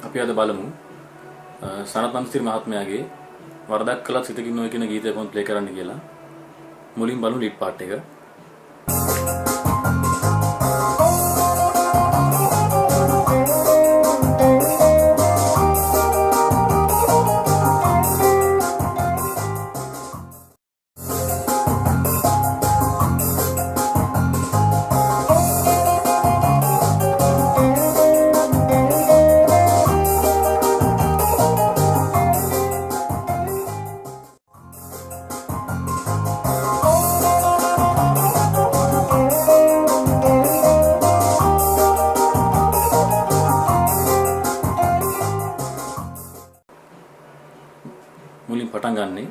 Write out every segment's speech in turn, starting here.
අපි අද බලමු සනත් මන්ස්තිර් මහත්මයාගේ වරදක් කළත් සිතකින් නොය කියන ගීතය කොහොමද ප්ලේ කරන්න කියලා. මුලින් බලමු ලීඩ් පාර්ට් එක. මුලින් පටන් ගන්නෙ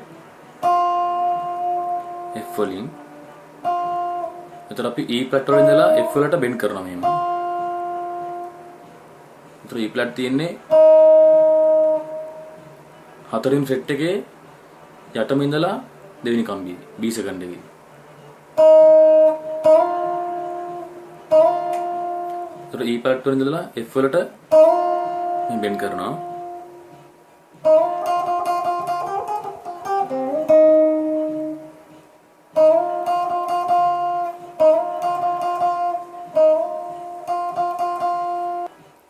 F වලින්. එතකොට අපි E flat වලින් ඉඳලා F වලට බෙන්ඩ් කරනවා මෙහෙම. එතකොට E flat තියෙන්නේ හතරින් ෆ්‍රෙට් එකේ යටම ඉඳලා දෙවෙනි කම්බියේ B සෙකන්ඩ් එකේ. එතකොට E flat වලින් ඉඳලා F වලට මේ බෙන්ඩ් කරනවා.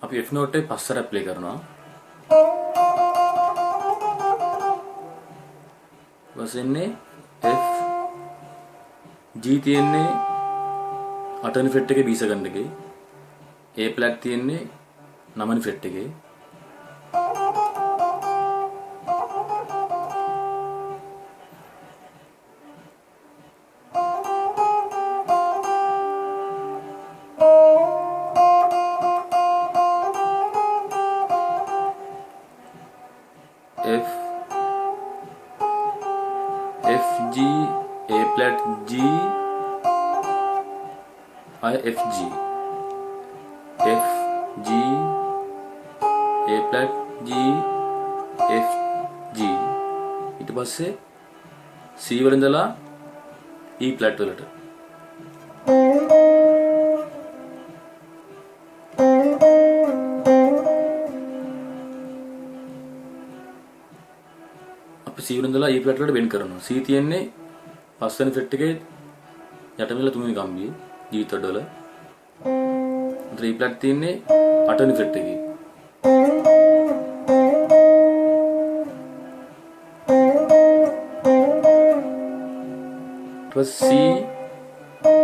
අපි F note එක පස්සට ප්ලේ කරනවා. වසෙන්නේ F G තියෙන්නේ 8 වෙනි ෆ්‍රෙට් එකේ B සෙකන්ඩ් එකේ. A flat තියෙන්නේ 9 වෙනි ෆ්‍රෙට් එකේ. F G A flat G F G F G A flat G F G ඊට පස්සේ C වලින් ඉඳලා E flat වලට. අපි C වලින් ඉඳලා E flat වලට බෙන්ඩ් කරනවා. C තියෙන්නේ 5 වෙනි ෆ්‍රෙට් එකේ යටම ඉඳලා 3 වෙනි කම්බියේ G තොඩ වල. E flat තියෙන්නේ 8 වෙනි ෆ්‍රෙට් එකේ. ඊට පස්සේ C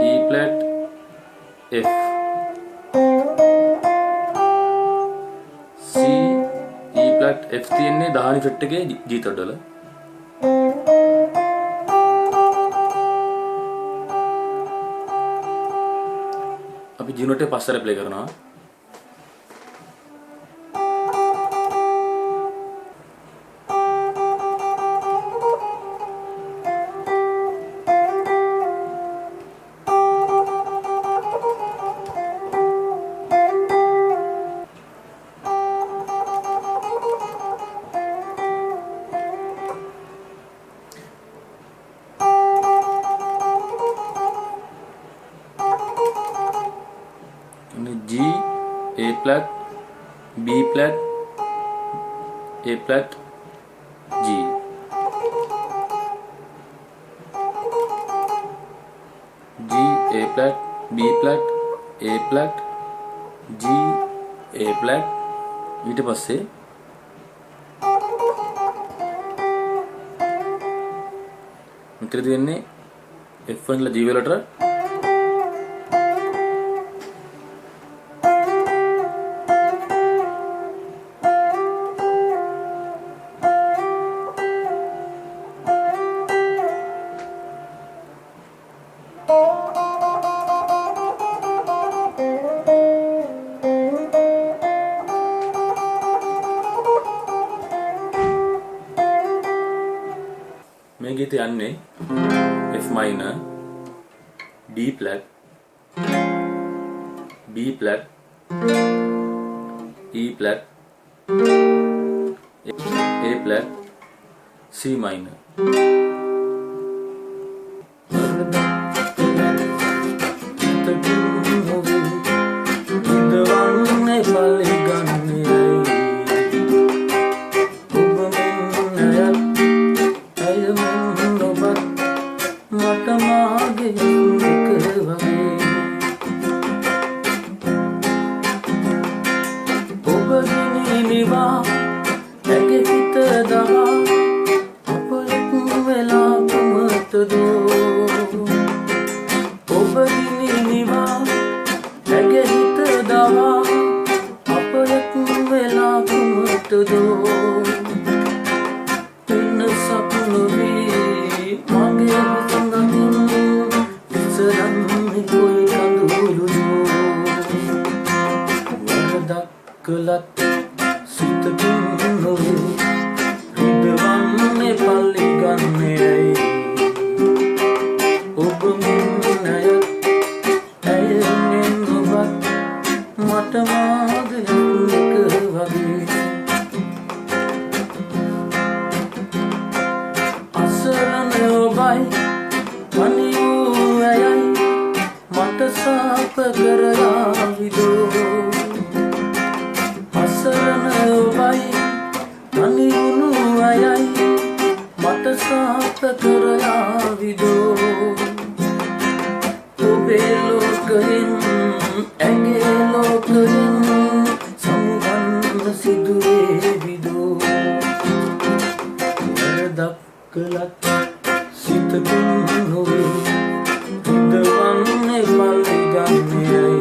E flat F C E flat F තියෙන්නේ 10 වෙනි ෆ්‍රෙට් එකේ G තොඩ වල. අපි G note එක පස්සට ප්ලේ කරනවා. G A flat B flat A flat G G A flat B flat A flat G A flat ඊට පස්සේ මෙතන තියෙන්නේ F වල G වලට මේ ගීතය යන්නේ F minor D flat B flat E flat A flat C minor. කරාවිදෝ අසරණ වයි තනි වුණු අයයි මට සාප කරාවිදෝ ඔබේ ලෝකයෙන් ඇගේ ලෝකයෙන් සමුගන්න සිදුවේවිදෝ වරදක් කළත් සිතකින් නොවේ හිතවන්නේ පල්ලිගන්නේයි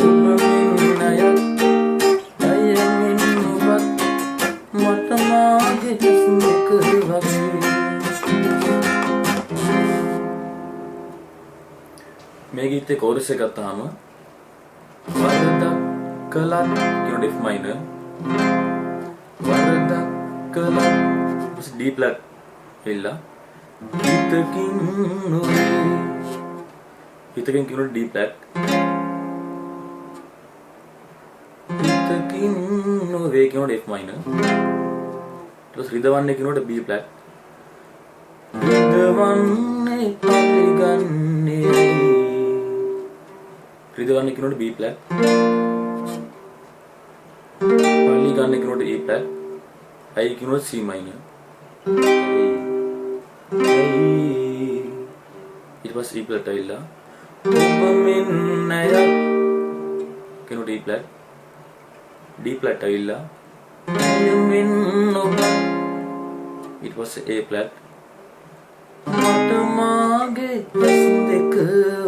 ඔබමින් අයත් අයමින් ඔබත් මට මාගේ හිස්නෙක වගේ මේ ගීතේ කෝරස් එක ගත්තාම වරදක් කළත් කියනකොට F minor වරදක් කළත් D flat එල්ලා හිතකින් නොවේ හිතකින් කියනකොට D flat හිතකින් නොවේ කියනකොට F minor ඊට රිදවන්නේ කියනකොට B flat රිදවන්නේ පරිගන්නේ රිදවන්නේ කියනකොට B flat පරිගන්නේ කියනකොට E flat I කියනකොට C minor ඊට පස්සේ E flat ඇවිල්ලා ඔබ මෙන්න අය කියනකොට E flat D flat ඇවිල්ලා මෙන්න ඔබ ඊට පස්සේ A flat මට මාගේ ඇස් දෙක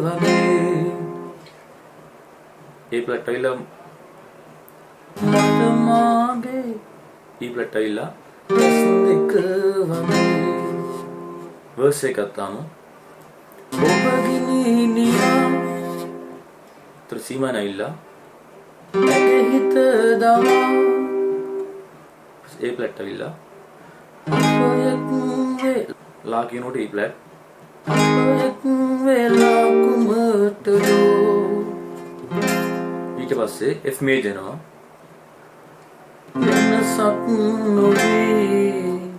වගේ A flat ඇවිල්ලා මට මාගේ E flat ඇවිල්ලා ඇස් දෙක වගේ verse එක ගත්තාම ඔබ ගිනිනියා තර සීමා නැවිලා ඇගේ හිත දමා A flat ඇවිල්ලා අපයක් වේ ලා කියනකොට E flat අපයක් වෙලා කුමටදෝ ඊට පස්සේ F major එනවා වෙනසක් නොවේ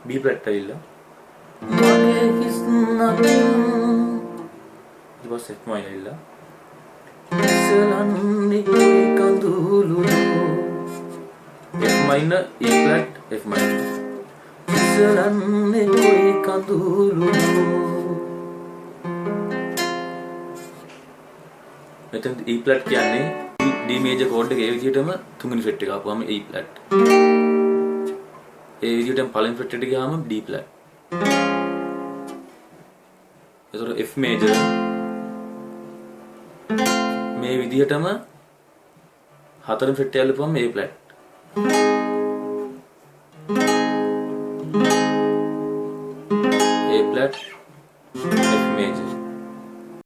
B flat ඇවිල්ලා මගේ හිස් නදින් ඊට පස්සේ F minor ඇවිල්ලා ඉස්සලන්නේ කඳුළු F minor E flat F minor ඉස්සලන්නේ කඳුළු මෙතන E flat කියන්නේ D major chord එක ඒ විදිහටම තුන්වෙනි fret එක ආපුවම E flat ඒ විදිහටම පළවෙනි fret එකට ගියාම D flat එතකොට F major මේ විදිහටම හතරවෙනි fret එක යල්ලපුවම A flat A flat